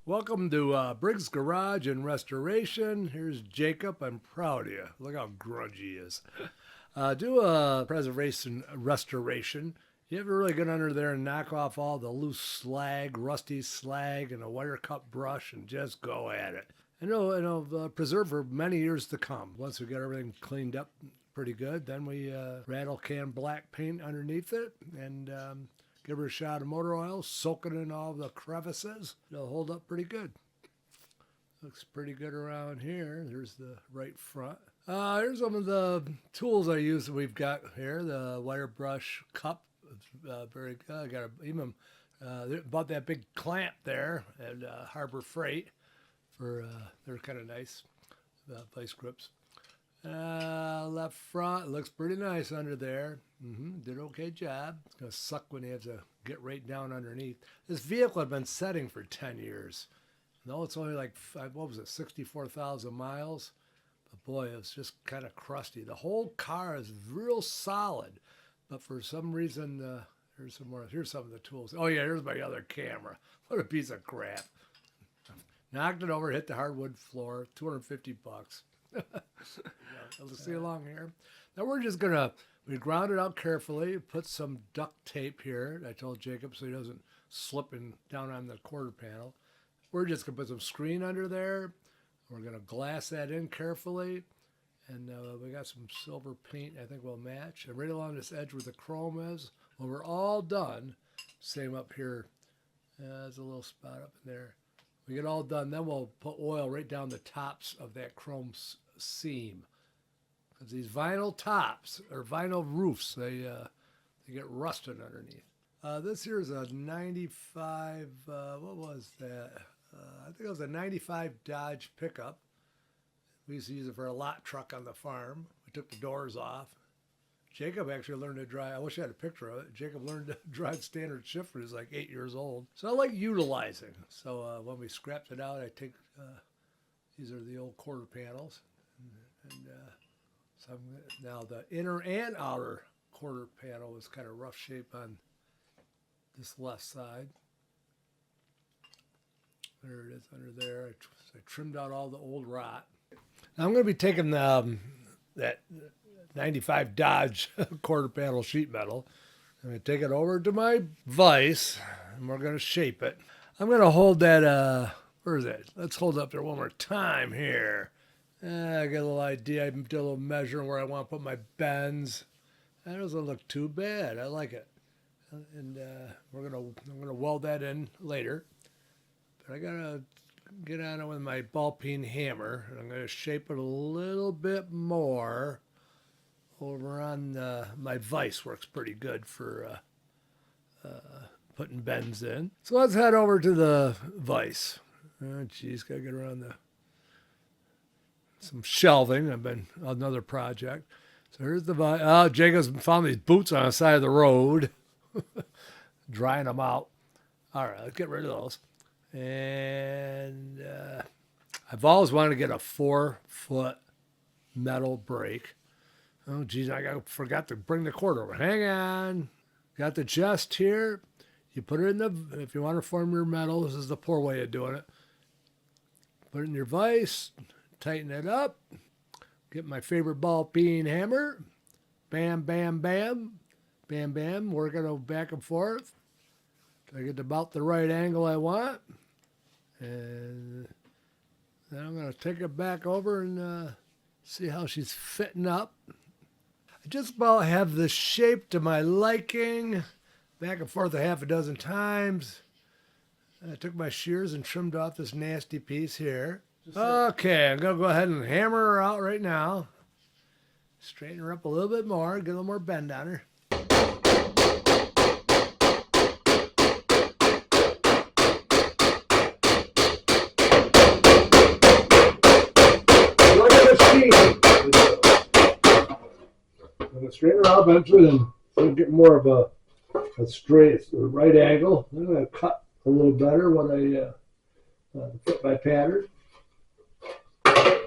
Welcome to Briggs Garage and Restoration. Here's Jacob. I'm proud of you. Look how grungy he is. Do a preservation restoration. You have to really get under there and knock off all the loose slag, rusty slag, and a wire cut brush and just go at it. And it'll preserve for many years to come. Once we get everything cleaned up pretty good, then we rattle can black paint underneath it and give her a shot of motor oil, soak it in all the crevices. It'll hold up pretty good. Looks pretty good around here. There's the right front. Here's some of the tools I use that we've got here. The wire brush cup. It's very good. I got even bought that big clamp there at Harbor Freight for they're kind of nice vice grips. Left front looks pretty nice under there. Did okay job. It's gonna suck when you have to get right down underneath. This vehicle had been setting for 10 years. No, it's only like 64,000 miles. But boy, it's just kind of crusty. The whole car is real solid, but for some reason, here's some more. Here's some of the tools. Oh yeah, here's my other camera. What a piece of crap. Knocked it over, hit the hardwood floor. $250. Let's see along here. Now we ground it out carefully, put some duct tape here. I told Jacob so he doesn't slip down on the quarter panel. We're just going to put some screen under there. We're going to glass that in carefully. And we got some silver paint I think will match. And right along this edge where the chrome is, when we're all done, same up here. There's a little spot up in there. We get all done, then we'll put oil right down the tops of that chrome seam. Because these vinyl tops, or vinyl roofs, they get rusted underneath. This here is a 95, what was that? I think it was a 95 Dodge pickup. We used to use it for a lot truck on the farm. We took the doors off. Jacob actually learned to drive. I wish I had a picture of it. Jacob learned to drive standard shift when he was like 8 years old. So I like utilizing. So when we scrapped it out, I take, these are the old quarter panels. So now the inner and outer quarter panel was kind of rough shape on this left side. There it is under there. I trimmed out all the old rot. Now I'm going to be taking that 95 Dodge quarter panel sheet metal. I'm going to take it over to my vise and we're going to shape it. I'm going to hold that, where is it? Let's hold up there one more time here. I got a little idea. I did a little measuring where I want to put my bends. That doesn't look too bad. I like it. And I'm gonna weld that in later. But I gotta get on it with my ball peen hammer, and I'm gonna shape it a little bit more. Over on my vise works pretty good for putting bends in. So let's head over to the vise. Oh, geez, gotta get around some shelving. I've been another project. So here's the vise. Oh, Jacob's found these boots on the side of the road. Drying them out. All right, let's get rid of those. And I've always wanted to get a 4-foot metal brake. Oh, geez, forgot to bring the cord over. Hang on. Got the chest here. You put it in if you want to form your metal, this is the poor way of doing it. Put it in your vise. Tighten it up. Get my favorite ball peen hammer. Bam, bam, bam. Bam, bam. Working it back and forth. Till I get about the right angle I want. And then I'm going to take it back over and see how she's fitting up. I just about have the shape to my liking. Back and forth a half a dozen times. And I took my shears and trimmed off this nasty piece here. Okay, I'm going to go ahead and hammer her out right now. Straighten her up a little bit more, get a little more bend on her. Look at the sheet. I'm going to straighten her out eventually and so get more of a straight, right angle. I'm going to cut a little better when I fit my pattern. I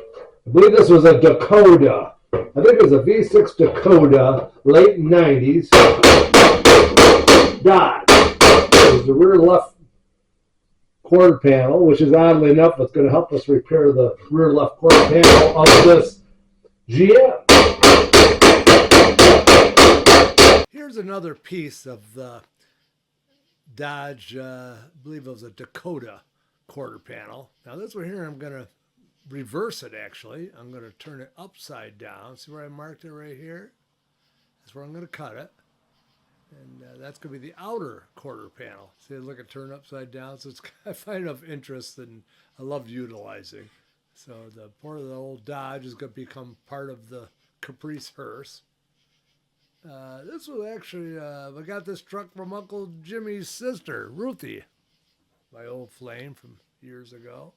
believe this was a Dakota. I think it was a V6 Dakota, late 90s. Dodge. It was the rear left quarter panel, which is oddly enough what's going to help us repair the rear left quarter panel of this GM. Here's another piece of the Dodge, I believe it was a Dakota quarter panel. Now this one here, I'm going to reverse it actually. I'm going to turn it upside down. See where I marked it right here? That's where I'm going to cut it. And that's going to be the outer quarter panel. See, look at turn upside down. So it's, I find it of interest and I love utilizing. So the part of the old Dodge is going to become part of the Caprice Hearse. This was actually, I got this truck from Uncle Jimmy's sister, Ruthie, my old flame from years ago.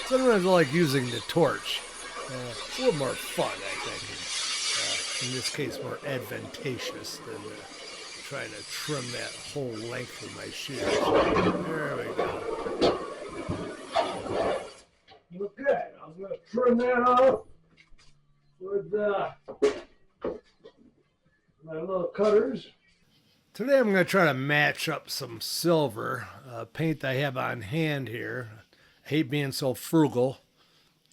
Sometimes I like using the torch. It's a little more fun, I think. In this case, more advantageous than trying to trim that whole length of my shears. There we go. Okay, I'm going to trim that off with my little cutters. Today I'm going to try to match up some silver paint I have on hand here. I hate being so frugal.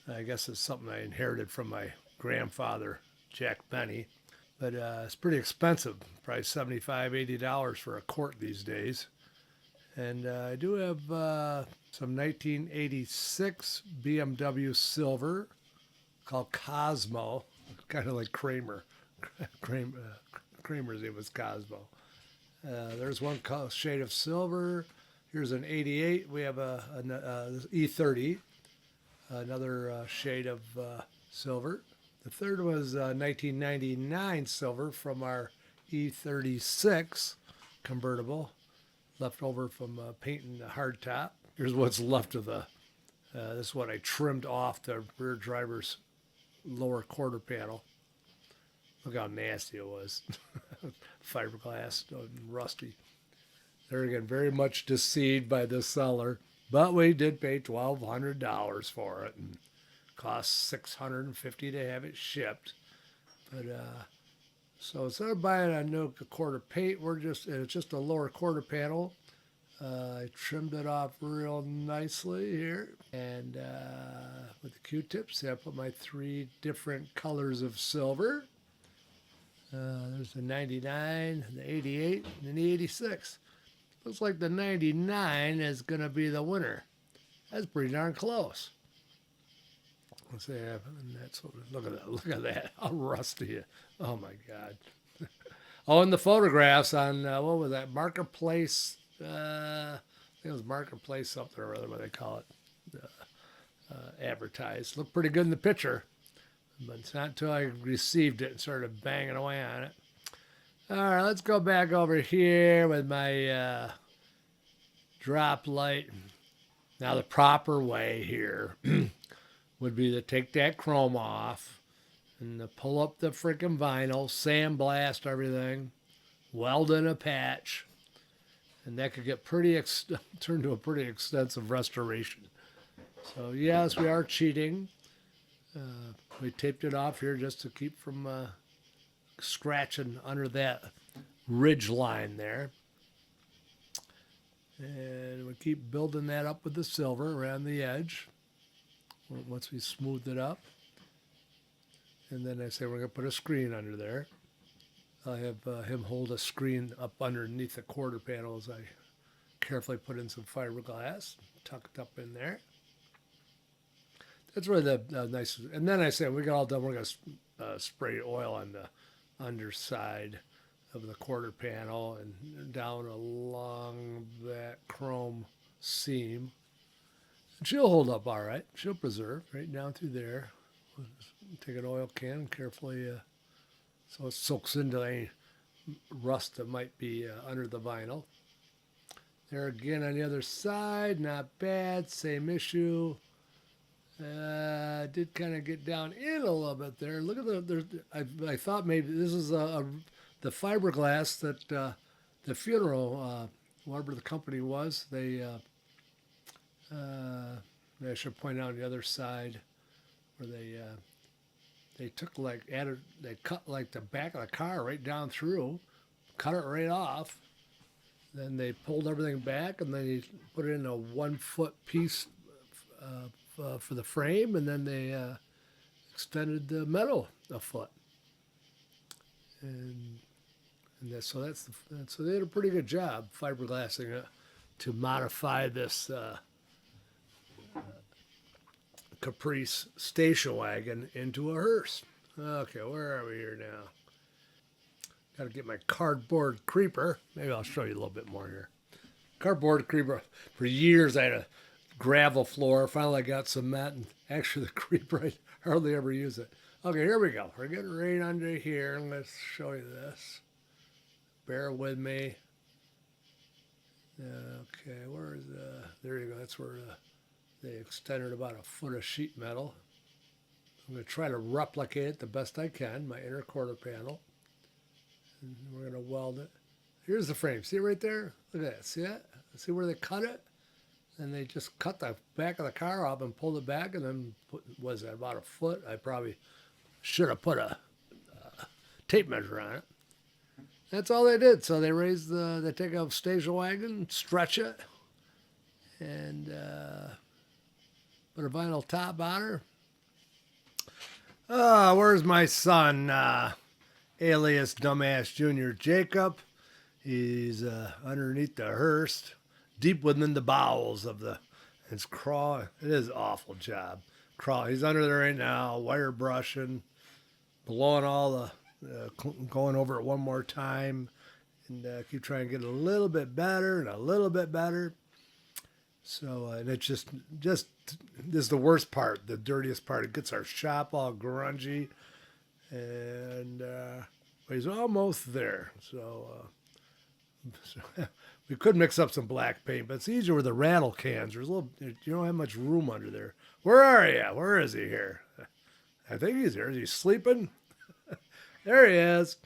I guess it's something I inherited from my grandfather, Jack Benny. But it's pretty expensive, probably $75, $80 for a quart these days. And I do have some 1986 BMW silver called Cosmo, kind of like Kramer. Kramer's name was Cosmo. There's one shade of silver. Here's an 88. We have a E30, another shade of silver. The third was 1999 silver from our E36 convertible, left over from painting the hardtop. Here's what's left of the, this is what I trimmed off the rear driver's lower quarter panel. Look how nasty it was. Fiberglass, rusty. There again, very much deceived by the seller, but we did pay $1,200 for it and cost $650 to have it shipped. But so instead of buying a new quarter paint, it's just a lower quarter panel. I trimmed it off real nicely here, and with the Q-tips, I put my 3 different colors of silver. There's the 99, the 88, and the 86. Looks like the 99 is going to be the winner. That's pretty darn close. Let's see, look at that. Look at that. How rusty. Oh, my God. Oh, and the photographs on, what was that, Marketplace? I think it was Marketplace something or other, what they call it, advertised. Looked pretty good in the picture, but it's not until I received it and started banging away on it. All right, let's go back over here with my drop light. Now the proper way here would be to take that chrome off and to pull up the freaking vinyl, sandblast everything, weld in a patch, and that could get turned to a pretty extensive restoration. So yes, we are cheating. We taped it off here just to keep from scratching under that ridge line there. And we keep building that up with the silver around the edge once we smoothed it up. And then I say we're going to put a screen under there. I have him hold a screen up underneath the quarter panel as I carefully put in some fiberglass tucked up in there. That's really the nice. And then I say we got all done. We're going to spray oil on the underside of the quarter panel and down along that chrome seam. And she'll hold up all right. She'll preserve right down through there. Take an oil can and carefully so it soaks into any rust that might be under the vinyl. There again on the other side, not bad, same issue. Did kind of get down in a little bit there. Look at I thought maybe this is the fiberglass that the funeral, whatever the company was, I should point out on the other side where they they took like added they cut like the back of the car right down through, cut it right off. Then they pulled everything back, and then they put it in a 1 foot piece for the frame, and then they extended the metal a foot. And so they did a pretty good job fiberglassing it to modify this Caprice station wagon into a hearse. Okay, where are we here now? Got to get my cardboard creeper. Maybe I'll show you a little bit more here. Cardboard creeper. For years I had a gravel floor. Finally I got cement, and actually the creeper, I hardly ever use it. Okay, here we go. We're getting right under here, and let's show you this. Bear with me. Okay, where is there you go. That's where they extended about a foot of sheet metal. I'm going to try to replicate it the best I can, my inner quarter panel. And we're going to weld it. Here's the frame. See it right there? Look at that. See that? See where they cut it? And they just cut the back of the car off and pulled it back, and then was that about a foot? I probably should have put a tape measure on it. That's all they did. So they they take a station wagon, stretch it, and put a vinyl top on her. Where's my son, alias Dumbass Junior Jacob? He's underneath the hearse, deep within the bowels of it's crawl. It is an awful job. He's under there right now, wire brushing, blowing all the, going over it one more time, and keep trying to get a little bit better and a little bit better. So, and it's just this is the worst part, the dirtiest part. It gets our shop all grungy, and but he's almost there. So we could mix up some black paint, but it's easier with the rattle cans. There's you don't have much room under there. Where are you? Where is he here? I think he's here. Is he sleeping? There he is.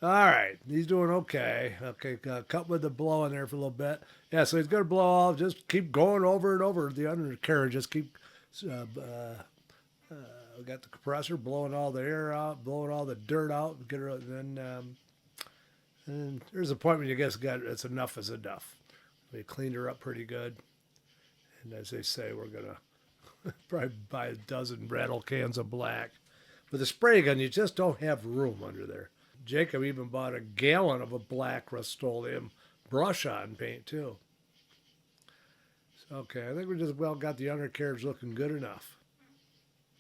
All right. He's doing okay. Okay, cut with the blow in there for a little bit. Yeah, so he's going to blow off. Just keep going over and over the undercarriage. Just keep, we got the compressor blowing all the air out, blowing all the dirt out. And there's a point when you guess it's enough is enough. We cleaned her up pretty good. And as they say, we're going to probably buy a dozen rattle cans of black. With a spray gun, you just don't have room under there. Jacob even bought a gallon of a black Rust-Oleum brush-on paint, too. So, okay, I think we just got the undercarriage looking good enough.